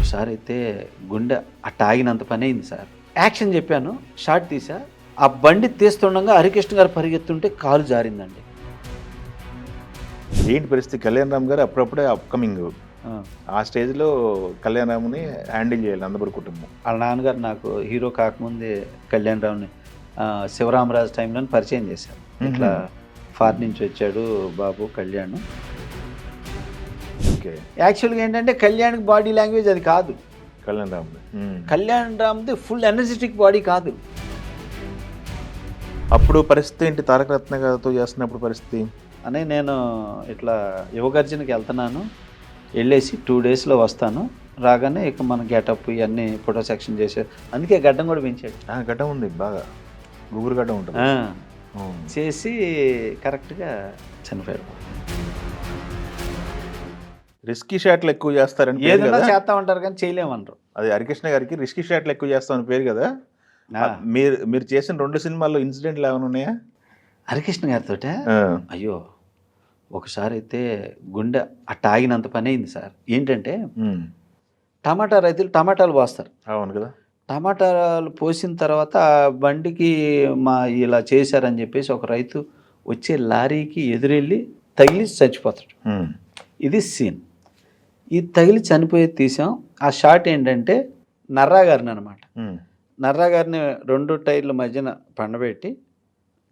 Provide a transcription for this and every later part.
ఒకసారి అయితే గుండె అట్ట ఆగినంత పని అయింది సార్. యాక్షన్ చెప్పాను, షార్ట్ తీసా. ఆ బండి తీస్తుండగా హరికృష్ణ గారు పరిగెత్తుంటే కాలు జారిందండి. ఏంటి పరిస్థితి? కళ్యాణ్ రామ్ గారు అప్పుడప్పుడే అప్కమింగ్. ఆ స్టేజ్లో కళ్యాణ్ రామ్ని హ్యాండిల్ చేయాలి నందమూరి కుటుంబం. వాళ్ళ నాన్నగారు నాకు హీరో కాకముందే కళ్యాణ్ రావుని శివరామరాజు టైంలో పరిచయం చేశారు. ఇట్లా ఫార్ నుంచి వచ్చాడు బాబు కళ్యాణ్. ఓకే. యాక్చువల్గా ఏంటంటే కళ్యాణ్కి బాడీ లాంగ్వేజ్ అది కాదు. కళ్యాణ్ రామ్ కళ్యాణ్ రామ్ది ఫుల్ ఎనర్జెటిక్ బాడీ కాదు. అప్పుడు పరిస్థితి ఏంటి? తారక రత్న గారితో చేస్తున్నప్పుడు పరిస్థితి అని నేను ఇట్లా యువగర్జనకి వెళ్తున్నాను, వెళ్ళేసి 2 daysలో వస్తాను, రాగానే ఇక మన గెటప్ ఇవన్నీ ఫోటో సెక్షన్ చేశారు. అందుకే గడ్డం కూడా పెంచాడు. గడ్డం ఉంది, బాగా గుబురు గడ్డం ఉంటుంది. చేసి కరెక్ట్గా చనిపోయాడు. రిస్కీ షాట్లు ఎక్కువ చేస్తారని పేరు ఏదైనా కదా? చేస్తా ఉంటారు కానీ చేయలేమన్నారు. అది హరికృష్ణ గారికి రిస్కీ షాట్లు ఎక్కువ చేస్తామని పేరు కదా. మీరు చేసిన 2 సినిమాల్లో ఇన్సిడెంట్లు ఏమైనా ఉన్నాయా? హరికృష్ణ గారితో అయ్యో ఒకసారి అయితే గుండె అట్ట ఆగినంత పని అయింది సార్. ఏంటంటే టమాటా రైతులు టమాటాలు పోస్తారు. అవును కదా. టమాటాలు పోసిన తర్వాత బండికి ఇలా చేశారని చెప్పేసి ఒక రైతు వచ్చే లారీకి ఎదురెళ్ళి తగిలి చచ్చిపోతాడు. ఇది సీన్. ఈ తగిలి చనిపోయేది తీసాం. ఆ షాట్ ఏంటంటే నర్రా గారిని అనమాట. నర్రా గారిని 2 టైర్ల మధ్యన పండబెట్టి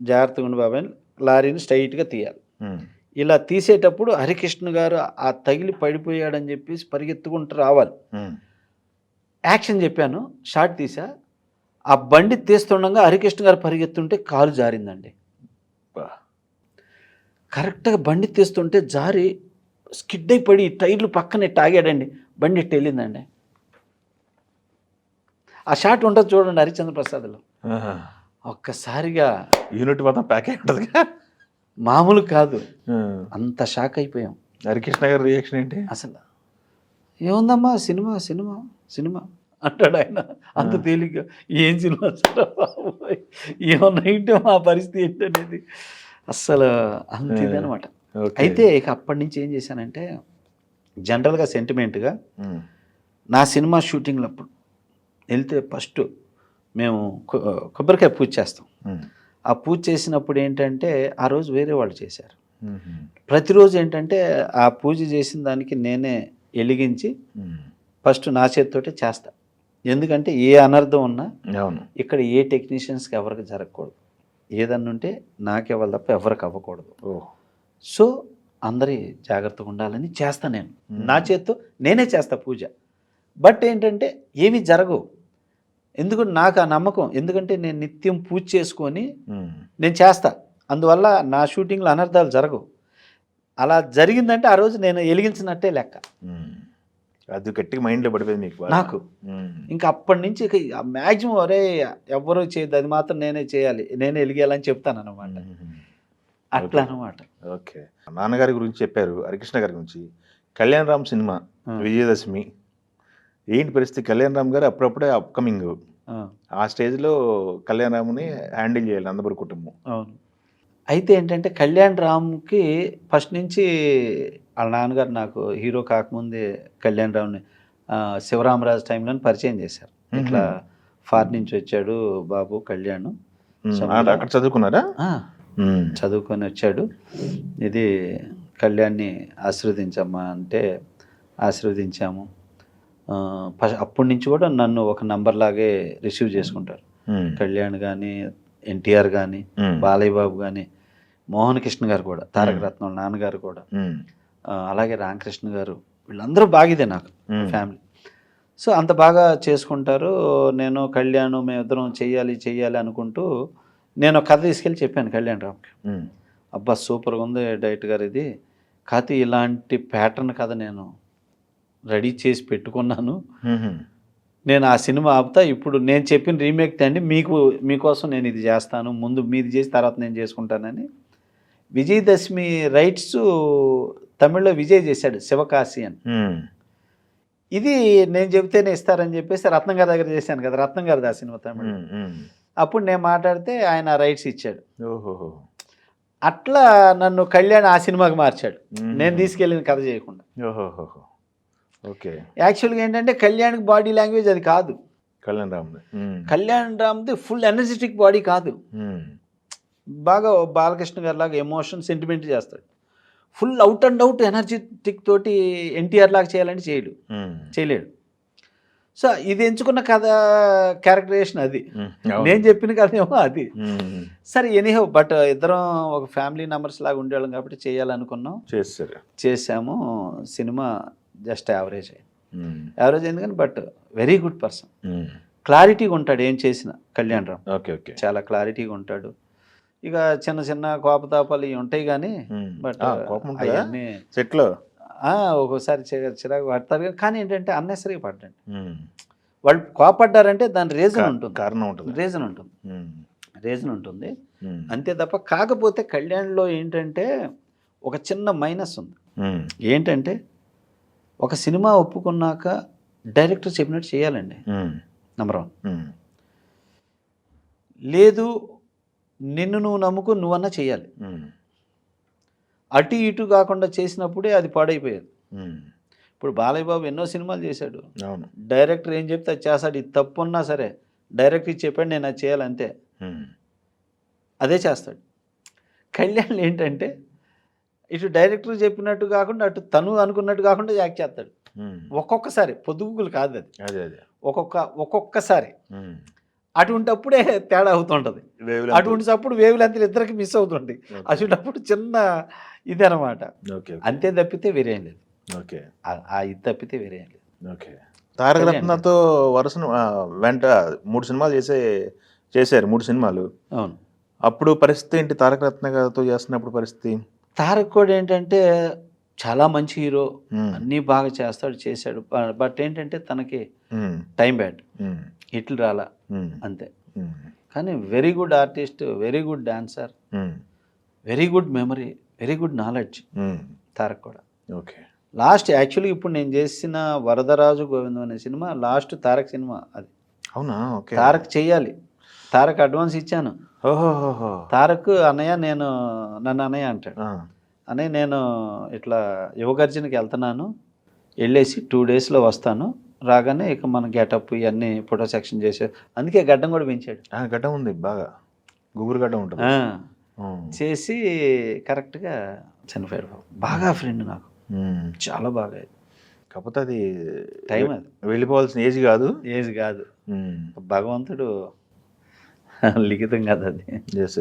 జాగ్రత్తగా ఉండి బాబాయ్ లారీని స్ట్రైట్గా తీయాలి. ఇలా తీసేటప్పుడు హరికృష్ణ గారు ఆ తగిలి పడిపోయాడని చెప్పేసి పరిగెత్తుకుంటూ రావాలి. యాక్షన్ చెప్పాను, షార్ట్ తీసా. ఆ బండి తీస్తుండగా హరికృష్ణ గారు పరిగెత్తుంటే కాలు జారిందండి. కరెక్ట్గా బండి తీస్తుంటే జారి స్కిడ్ అయిపడి టైర్లు పక్కనే తాగాడండి. బండి ఇట్టు వెళ్ళిందండి. ఆ షాట్ ఉంటుంది చూడండి హరిశ్చంద్ర ప్రసాద్లో. ఒక్కసారిగా యూనిట్ మొత్తం ప్యాక్ అయి ఉంటుంది. మామూలు కాదు, అంత షాక్ అయిపోయాం. హరికృష్ణ గారి రియాక్షన్ ఏంటి? అసలు ఏముందమ్మా సినిమా సినిమా సినిమా అంటాడు ఆయన అంత తేలిగ్గా. ఏం సినిమా సార్ ఏమన్నా ఏంటో మా పరిస్థితి ఏంటనేది అస్సలు అంత ఇదనమాట. అయితే ఇక అప్పటి నుంచి ఏం చేశానంటే జనరల్గా సెంటిమెంట్గా నా సినిమా షూటింగ్లో అప్పుడు వెళ్తే ఫస్ట్ మేము కొబ్బరికాయ పూజ చేస్తాం. ఆ పూజ చేసినప్పుడు ఏంటంటే ఆ రోజు వేరే వాళ్ళు చేశారు. ప్రతిరోజు ఏంటంటే ఆ పూజ చేసిన దానికి నేనే వెలిగించి ఫస్ట్ నా చేతితోటే చేస్తా. ఎందుకంటే ఏ అనర్థం ఉన్నా ఇక్కడ ఏ టెక్నీషియన్స్కి ఎవరికి జరగకూడదు. ఏదన్నా ఉంటే నాకెవ్వాలి తప్ప ఎవరికి అవ్వకూడదు. సో అందరి జాగ్రత్తగా ఉండాలని చేస్తా. నేను నా చేత్తో నేనే చేస్తా పూజ. బట్ ఏంటంటే ఏమీ జరగవు. ఎందుకంటే నాకు ఆ నమ్మకం. ఎందుకంటే నేను నిత్యం పూజ చేసుకొని నేను చేస్తా. అందువల్ల నా షూటింగ్లో అనర్థాలు జరగవు. అలా జరిగిందంటే ఆ రోజు నేను వెలిగించినట్టే లెక్క. అది గట్టిగా మైండ్లో పడిపోయింది మీకు నాకు. ఇంకా అప్పటి నుంచి ఇక మ్యాక్సిమం అరే ఎవరో చేయద్దు, అది మాత్రం నేనే చేయాలి, నేనే వెలిగేయాలని చెప్తాను అనమాట. అట్లా అనమాట. ఓకే. నాన్నగారి గురించి చెప్పారు, హరికృష్ణ గారి గురించి. కళ్యాణ్ రామ్ సినిమా విజయదశమి ఏంటి పరిస్థితి? కళ్యాణ్ రామ్ గారు అప్పుడప్పుడే అప్కమింగ్. ఆ స్టేజ్లో కళ్యాణ్ రామ్ని హ్యాండిల్ చేయాలి నందమూరి కుటుంబం. అవును. అయితే ఏంటంటే కళ్యాణ్ రామ్కి ఫస్ట్ నుంచి వాళ్ళ నాన్నగారు నాకు హీరో కాకముందే కళ్యాణ్ రావుని శివరామరాజు టైంలో పరిచయం చేశారు. ఇట్లా ఫార్ నుంచి వచ్చాడు బాబు కళ్యాణ్. అక్కడ చదువుకున్నారా? చదువుకొని వచ్చాడు. ఇది కళ్యాణ్ని ఆశీర్వదించమ్మా అంటే ఆశీర్వదించాము. అప్పటి నుంచి కూడా నన్ను ఒక నంబర్ లాగే రిసీవ్ చేసుకుంటారు. కళ్యాణ్ కానీ, ఎన్టీఆర్ కానీ, బాలయ్య బాబు కానీ, మోహన్ కృష్ణ గారు కూడా, తారక రత్నం నాన్నగారు కూడా, అలాగే రామకృష్ణ గారు, వీళ్ళందరూ బాగిదే నాకు ఫ్యామిలీ. సో అంత బాగా చేసుకుంటారు. నేను కళ్యాణ్ మేమిద్దరం చెయ్యాలి అనుకుంటూ నేను కథ తీసుకెళ్ళి చెప్పాను కళ్యాణ్ రామ్కి. అబ్బా సూపర్గా ఉంది డైరెక్టర్ గారు, ఇది కాకపోతే ఇలాంటి ప్యాటర్న్ కథ నేను రెడీ చేసి పెట్టుకున్నాను, నేను ఆ సినిమా ఆపుతా, ఇప్పుడు నేను చెప్పిన రీమేక్ తండి, మీకోసం నేను ఇది చేస్తాను, ముందు మీది చేసి తర్వాత నేను చేసుకుంటానని. విజయదశమి రైట్స్ తమిళ్లో విజయ్ చేశాడు, శివకాశి అని. ఇది నేను చెబితేనే ఇస్తారని చెప్పేసి రత్నం గారి దగ్గర చేశాను కదా, రత్నం గారిది ఆ సినిమా తమిళ. అప్పుడు నేను మాట్లాడితే ఆయన రైట్స్ ఇచ్చాడు. అట్లా నన్ను కళ్యాణ్ ఆ సినిమాకి మార్చాడు, నేను తీసుకెళ్ళిన కథ చేయకుండా. ఓకే. యాక్చువల్గా ఏంటంటే కళ్యాణ్కి బాడీ లాంగ్వేజ్ అది కాదు. కళ్యాణ్ రామ్. కళ్యాణ్ రామ్ది ఫుల్ ఎనర్జెటిక్ బాడీ కాదు. బాగా బాలకృష్ణ గారి లాగా ఎమోషన్ సెంటిమెంట్ చేస్తాడు. Full out and out energetic తోటి ఎన్టీఆర్ లాగా చేయాలంటే చేయలేడు. సో ఇది ఎంచుకున్న కథ క్యారెక్టరేషన్ అది. నేను చెప్పిన కథ ఏమో అది. సరే ఎనీహో బట్ ఇద్దరం ఒక ఫ్యామిలీ మెంబర్స్ లాగా ఉండేవాళ్ళం కాబట్టి చేయాలనుకున్నాం, చేసాము. సినిమా జస్ట్ యావరేజ్ అయింది కానీ బట్ వెరీ గుడ్ పర్సన్. క్లారిటీగా ఉంటాడు ఏం చేసిన కళ్యాణ్ రామ్. చాలా క్లారిటీగా ఉంటాడు. ఇక చిన్న చిన్న కోపతాపాలు ఇవి ఉంటాయి కానీ బట్ అవన్నీ సెట్లో ఒక్కోసారి చిరాకు పడతారు. కానీ ఏంటంటే అన్నెసరీగా పడ్డండి. వాళ్ళు కోపడ్డారంటే దాని రీజన్ ఉంటుంది, కారణం ఉంటుంది, రీజన్ ఉంటుంది అంతే తప్ప. కాకపోతే కళ్యాణ్లో ఏంటంటే ఒక చిన్న మైనస్ ఉంది. ఏంటంటే ఒక సినిమా ఒప్పుకున్నాక డైరెక్టర్ చెప్పినట్టు చేయాలండి. నెంబర్ 1. లేదు నిన్ను నువ్వు నమ్ముకు నువ్వన్నా చేయాలి. అటు ఇటు కాకుండా చేసినప్పుడే అది పాడైపోయేది. ఇప్పుడు బాలయ్య బాబు ఎన్నో సినిమాలు చేశాడు, డైరెక్టర్ ఏం చెప్తే అది చేస్తాడు. ఇది తప్పు ఉన్నా సరే డైరెక్టర్ చెప్పాడు నేను అది చేయాలంతే, అదే చేస్తాడు. కళ్యాణ్ ఏంటంటే ఇటు డైరెక్టర్ చెప్పినట్టు కాకుండా అటు తను అనుకున్నట్టు కాకుండా యాక్ట్ చేస్తాడు. ఒక్కొక్కసారి పొద్దుగులు కాదు అది, ఒక్కొక్కసారి అటువంటిప్పుడే తేడా అవుతుంటుంది. అటువంటిప్పుడు వేవ్ లెంత్ ఇద్దరికి మిస్ అవుతుంటాయి. అటువంటిప్పుడు చిన్న ఇది అనమాట. అంతే తప్పితే వేరేం లేదు. ఇది తప్పితే వేరేం లేదు. తారక రత్నతో వరుస వెంట 3 సినిమాలు చేశారు 3 సినిమాలు. అవును. అప్పుడు పరిస్థితి ఏంటి? తారక రత్న గారితో చేస్తున్నప్పుడు పరిస్థితి? తారక్ కూడా ఏంటంటే చాలా మంచి హీరో, అన్నీ బాగా చేశాడు. బట్ ఏంటంటే తనకి టైం బ్యాడ్, హిట్లు రాలా అంతే. కానీ very good artist, very good dancer, very good memory, very good knowledge Tarak కూడా. లాస్ట్ యాక్చువల్గా ఇప్పుడు నేను చేసిన వరదరాజు గోవిందం అనే సినిమా లాస్ట్ తారక్ సినిమా అది. అవునా? తారక్ చెయ్యాలి, తారక్ అడ్వాన్స్ ఇచ్చాను. తారక్ అన్నయ్య నన్ను అన్నయ్య అంటాడు. అన్నయ్య నేను ఇట్లా యువగర్జనకి వెళ్తున్నాను, వెళ్ళేసి 2 daysలో వస్తాను, రాగానే ఇక మన గెటప్ ఇవన్నీ ఫోటో సెక్షన్ చేసే, అందుకే గడ్డం కూడా పెంచాడు. గడ్డం ఉంది బాగా, గుబురు గడ్డం ఉంటుంది. చేసి కరెక్ట్గా చనిపోయాడు. బాగా ఫ్రెండ్ నాకు, చాలా బాగా. కాకపోతే అది టైం, అది వెళ్ళిపోవాల్సిన ఏజ్ కాదు, భగవంతుడు లిఖితం కదా అది. ఎస్.